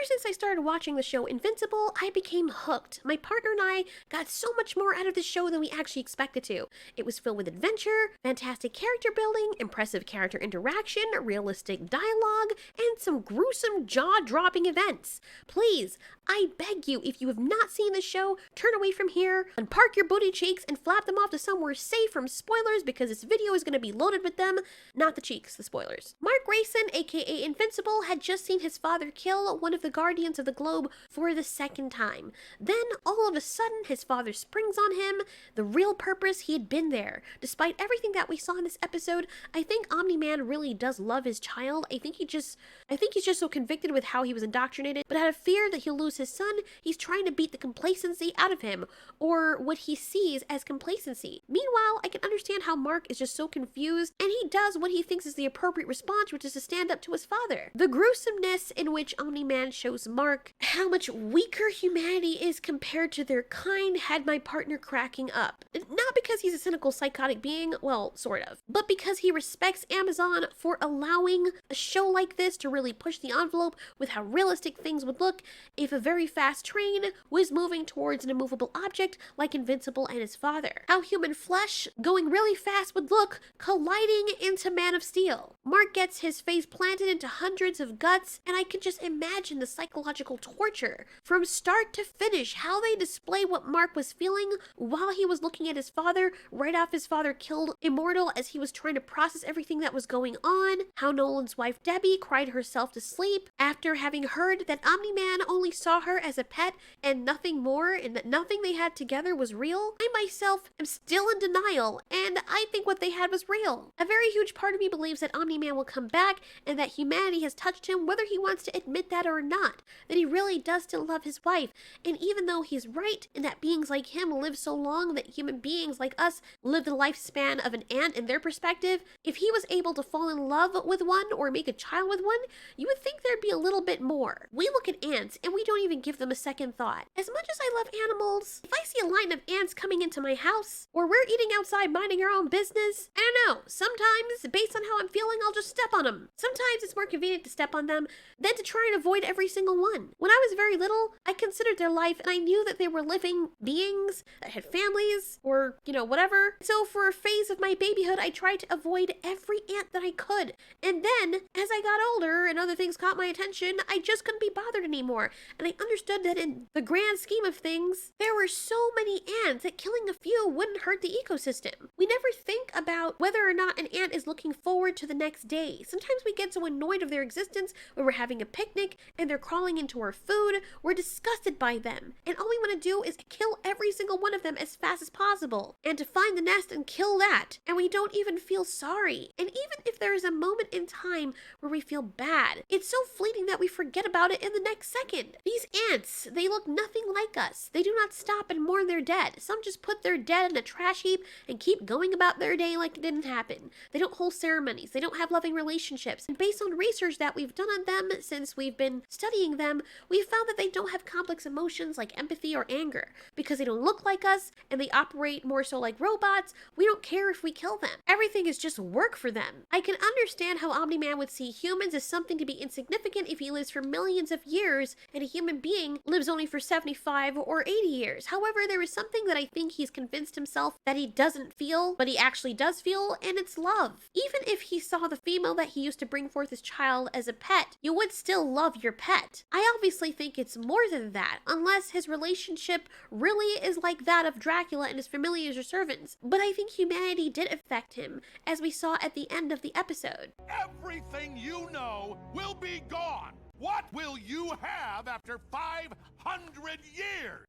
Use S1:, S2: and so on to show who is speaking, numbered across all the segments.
S1: since I started watching the show Invincible, I became hooked. My partner and I got so much more out of the show than we actually expected to. It was filled with adventure, fantastic character building, impressive character interaction, realistic dialogue, and some gruesome jaw-dropping events. Please, I beg you, if you have not seen the show, turn away from here, unpark your booty cheeks, and flap them off to somewhere safe from spoilers because this video is going to be loaded with them. Not the cheeks, the spoilers. Mark Grayson, aka Invincible, had just seen his father kill one of the Guardians of the Globe for the second time. Then, all of a sudden, his father springs on him. The real purpose, he had been there. Despite everything that we saw in this episode, I think Omni Man really does love his child. I think he's just so convicted with how he was indoctrinated, but out of fear that he'll lose his son, he's trying to beat the complacency out of him, or what he sees as complacency. Meanwhile, I can understand how Mark is just so confused, and he does what he thinks is the appropriate response, which is to stand up to his father. The gruesomeness in which Omni Man shows Mark how much weaker humanity is compared to their kind had my partner cracking up. Not because he's a cynical, psychotic being, well, sort of, but because he respects Amazon for allowing a show like this to really push the envelope with how realistic things would look if a very fast train was moving towards an immovable object like Invincible and his father. How human flesh going really fast would look colliding into Man of Steel. Mark gets his face planted into hundreds of guts, and I can just imagine the psychological torture from start to finish, how they display what Mark was feeling while he was looking at his father right after his father killed Immortal as he was trying to process everything that was going on, how Nolan's wife Debbie cried herself to sleep after having heard that Omni Man only saw her as a pet and nothing more, and that nothing they had together was real. I myself am still in denial, and I think what they had was real. A very huge part of me believes that Omni Man will come back and that humanity has touched him, whether he wants to admit that or not, that he really does still love his wife. And even though he's right in that beings like him live so long that human beings like us live the lifespan of an ant in their perspective, if he was able to fall in love with one or make a child with one, you would think there'd be a little bit more. We look at ants and we don't even give them a second thought. As much as I love animals, if I see a line of ants coming into my house, or we're eating outside minding our own business, I don't know, sometimes based on how I'm feeling, I'll just step on them. Sometimes it's more convenient to step on them than to try and avoid every single one. When I was very little, I considered their life and I knew that they were living beings that had families or, whatever. So for a phase of my babyhood, I tried to avoid every ant that I could. And then, as I got older and other things caught my attention, I just couldn't be bothered anymore. And I understood that in the grand scheme of things, there were so many ants that killing a few wouldn't hurt the ecosystem. We never think about whether or not an ant is looking forward to the next day. Sometimes we get so annoyed of their existence when we're having a picnic and they're crawling into our food, we're disgusted by them. And all we want to do is kill every single one of them as fast as possible. And to find the nest and kill that. And we don't even feel sorry. And even if there is a moment in time where we feel bad, it's so fleeting that we forget about it in the next second. These ants, they look nothing like us. They do not stop and mourn their dead. Some just put their dead in a trash heap and keep going about their day like it didn't happen. They don't hold ceremonies. They don't have loving relationships. And based on research that we've done on them since we've been studying them, we've found that they don't have complex emotions like empathy or anger. Because they don't look like us and they operate more so like robots, we don't care if we kill them. Everything is just work for them. I can understand how Omni Man would see humans as something to be insignificant if he lives for millions of years and a human being lives only for 75 or 80 years. However, there is something that I think he's convinced himself that he doesn't feel, but he actually does feel, and it's love. Even if he saw the female that he used to bring forth his child as a pet, you would still love your pet. I obviously think it's more than that, unless his relationship really is like that of Dracula and his familiars or servants. But I think humanity did affect him, as we saw at the end of the episode.
S2: Everything you know will be gone. What will you have after 500 years?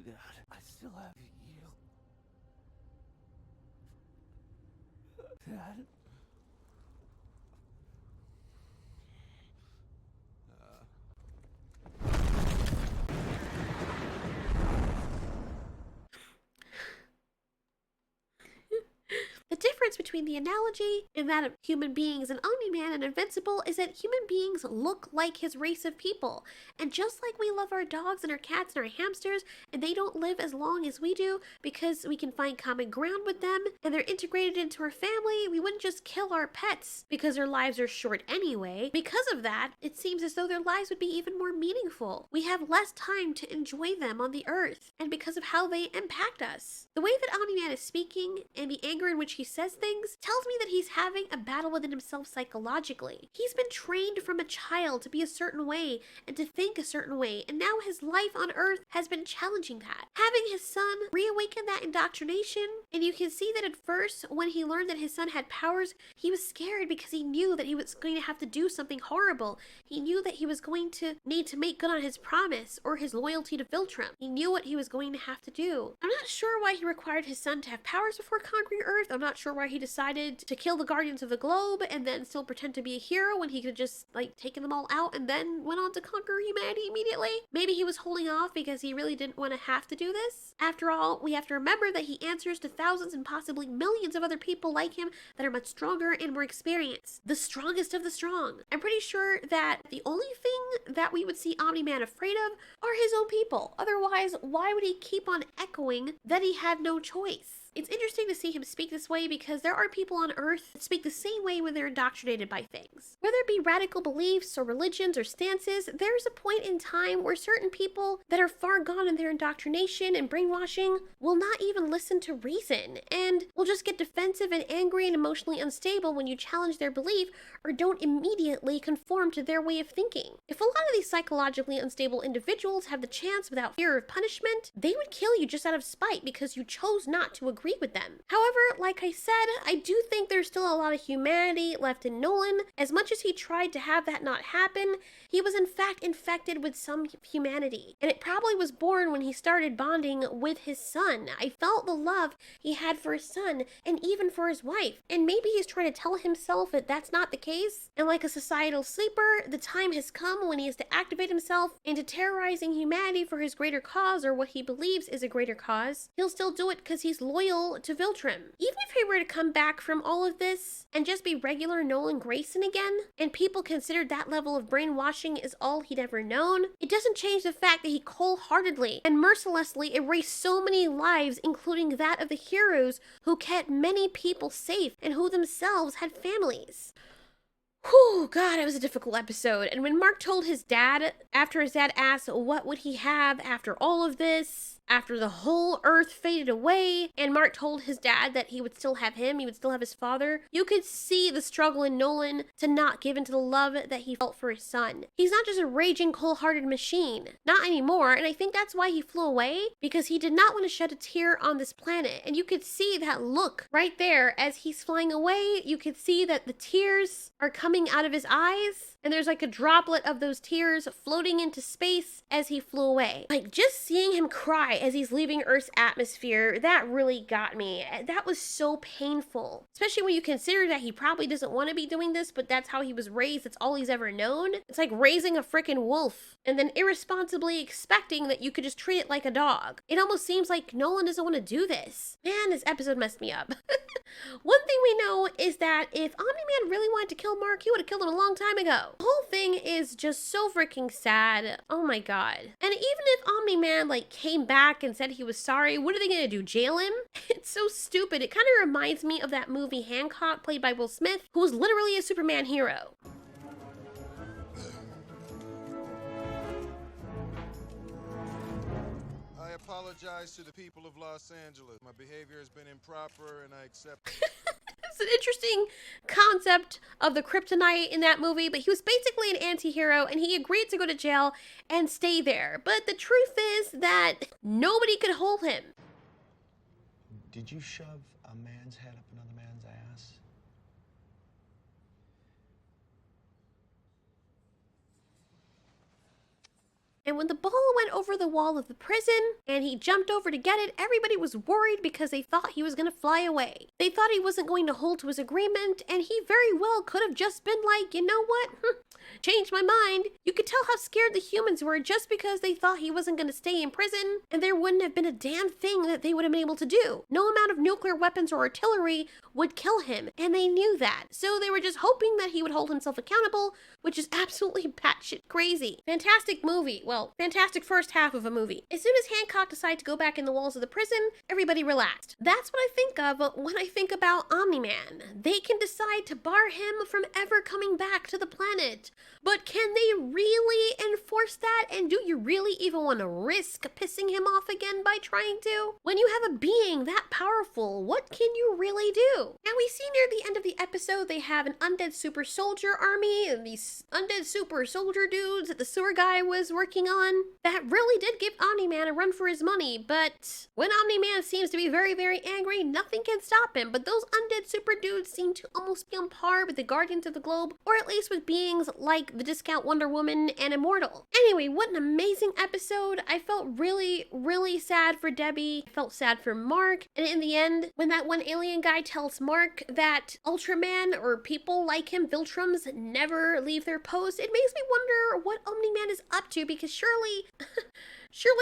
S3: Dad, I still have you. Dad?
S1: The difference between between the analogy and that of human beings and Omni Man and Invincible is that human beings look like his race of people. And just like we love our dogs and our cats and our hamsters, and they don't live as long as we do because we can find common ground with them and they're integrated into our family, we wouldn't just kill our pets because their lives are short anyway. Because of that, it seems as though their lives would be even more meaningful. We have less time to enjoy them on the earth, and because of how they impact us. The way that Omni Man is speaking and the anger in which he says things tells me that he's having a battle within himself psychologically. He's been trained from a child to be a certain way and to think a certain way, and now his life on earth has been challenging that. Having his son reawaken that indoctrination, and you can see that at first when he learned that his son had powers, he was scared because he knew that he was going to have to do something horrible. He knew that he was going to need to make good on his promise or his loyalty to Viltrum. He knew what he was going to have to do. I'm not sure why he required his son to have powers before conquering Earth. I'm not sure why he decided to kill the Guardians of the Globe and then still pretend to be a hero when he could just taken them all out and then went on to conquer humanity immediately. Maybe he was holding off because he really didn't want to have to do this. After all, we have to remember that he answers to thousands and possibly millions of other people like him that are much stronger and more experienced. The strongest of the strong. I'm pretty sure that the only thing that we would see Omni Man afraid of are his own people. Otherwise, why would he keep on echoing that he had no choice? It's interesting to see him speak this way because there are people on Earth that speak the same way when they're indoctrinated by things. Whether it be radical beliefs or religions or stances, there's a point in time where certain people that are far gone in their indoctrination and brainwashing will not even listen to reason and will just get defensive and angry and emotionally unstable when you challenge their belief or don't immediately conform to their way of thinking. If a lot of these psychologically unstable individuals have the chance without fear of punishment, they would kill you just out of spite because you chose not to agree with them. However, like I said, I do think there's still a lot of humanity left in Nolan. As much as he tried to have that not happen, he was in fact infected with some humanity. And it probably was born when he started bonding with his son. I felt the love he had for his son and even for his wife. And maybe he's trying to tell himself that that's not the case. And like a societal sleeper, the time has come when he has to activate himself into terrorizing humanity for his greater cause or what he believes is a greater cause. He'll still do it because he's loyal to Viltrum. Even if he were to come back from all of this and just be regular Nolan Grayson again, and people considered that level of brainwashing is all he'd ever known, it doesn't change the fact that he cold-heartedly and mercilessly erased so many lives, including that of the heroes who kept many people safe and who themselves had families. Whew, God, it was a difficult episode. And when Mark told his dad, after his dad asked what would he have after all of this, after the whole earth faded away, and Mark told his dad that he would still have him, he would still have his father, you could see the struggle in Nolan to not give in to the love that he felt for his son. He's not just a raging, cold-hearted machine. Not anymore, and I think that's why he flew away, because he did not want to shed a tear on this planet. And you could see that look right there as he's flying away. You could see that the tears are coming out of his eyes, and there's like a droplet of those tears floating into space as he flew away. Like, just seeing him cry as he's leaving Earth's atmosphere, that really got me. That was so painful. Especially when you consider that he probably doesn't want to be doing this, but that's how he was raised. That's all he's ever known. It's like raising a freaking wolf and then irresponsibly expecting that you could just treat it like a dog. It almost seems like Nolan doesn't want to do this. Man, this episode messed me up. One thing we know is that if Omni Man really wanted to kill Mark, he would have killed him a long time ago. The whole thing is just so freaking sad. Oh my God. And even if Omni Man came back and said he was sorry, what are they gonna do, jail him? It's so stupid. It kind of reminds me of that movie Hancock, played by Will Smith, who was literally a Superman hero.
S4: I apologize to the people of Los Angeles. My behavior has been improper and I accept
S1: It's an interesting concept of the kryptonite in that movie, but he was basically an anti-hero and he agreed to go to jail and stay there. But the truth is that nobody could hold him.
S3: Did you shove a man's head up another man's ass?
S1: And when the ball went over the wall of the prison and he jumped over to get it, everybody was worried because they thought he was going to fly away. They thought he wasn't going to hold to his agreement, and he very well could have just been like, you know what? Changed my mind. You could tell how scared the humans were just because they thought he wasn't going to stay in prison, and there wouldn't have been a damn thing that they would have been able to do. No amount of nuclear weapons or artillery would kill him, and they knew that. So they were just hoping that he would hold himself accountable, which is absolutely batshit crazy. Fantastic movie. Well, fantastic first half of a movie. As soon as Hancock decided to go back in the walls of the prison, everybody relaxed. That's what I think of when I think about Omni Man. They can decide to bar him from ever coming back to the planet. But can they really enforce that? And do you really even want to risk pissing him off again by trying to? When you have a being that powerful, what can you really do? Now we see near the end of the episode they have an undead super soldier army and these undead super soldier dudes that the sewer guy was working on. That really did give Omni Man a run for his money, but when Omni Man seems to be very, very angry, nothing can stop him. But those undead super dudes seem to almost be on par with the Guardians of the Globe, or at least with beings like the Discount Wonder Woman and Immortal. Anyway, what an amazing episode. I felt really, really sad for Debbie. I felt sad for Mark. And in the end, when that one alien guy tells Mark that Ultraman or people like him, Viltrums, never leave their post, it makes me wonder what Omni Man is up to, because surely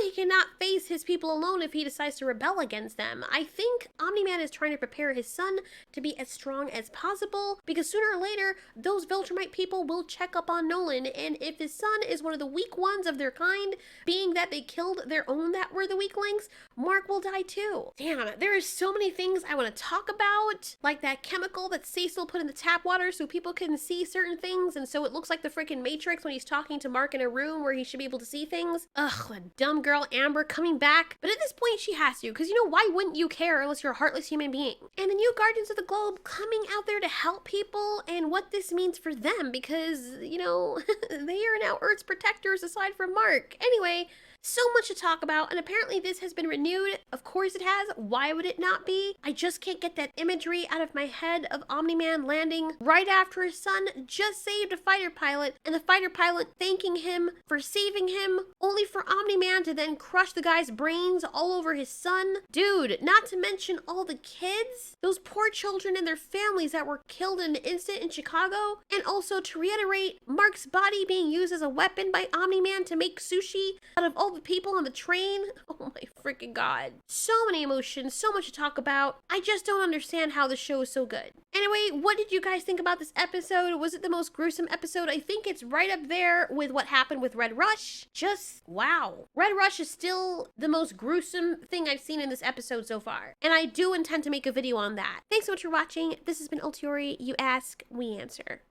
S1: he cannot face his people alone if he decides to rebel against them. I think Omni Man is trying to prepare his son to be as strong as possible, because sooner or later, those Viltrumite people will check up on Nolan, and if his son is one of the weak ones of their kind, being that they killed their own that were the weaklings, Mark will die too. Damn, there are so many things I want to talk about, like that chemical that Cecil put in the tap water so people can see certain things, and so it looks like the freaking Matrix when he's talking to Mark in a room where he should be able to see things. Ugh, that dumb girl Amber coming back. But at this point she has to, because you know, why wouldn't you care unless you're a heartless human being? And the new Guardians of the Globe coming out there to help people and what this means for them, because, you know, they are now Earth's protectors aside from Mark. Anyway, so much to talk about, and apparently this has been renewed. Of course it has. Why would it not be? I just can't get that imagery out of my head of Omni Man landing right after his son just saved a fighter pilot, and the fighter pilot thanking him for saving him, only for Omni Man to then crush the guy's brains all over his son. Dude, not to mention all the kids, those poor children and their families that were killed in an incident in Chicago, and also to reiterate Mark's body being used as a weapon by Omni Man to make sushi out of all the people on the train. Oh my freaking god. So many emotions, so much to talk about. I just don't understand how the show is so good. Anyway, what did you guys think about this episode? Was it the most gruesome episode? I think it's right up there with what happened with Red Rush. Just wow. Red Rush is still the most gruesome thing I've seen in this episode so far. And I do intend to make a video on that. Thanks so much for watching. This has been Ultiori. You ask, we answer.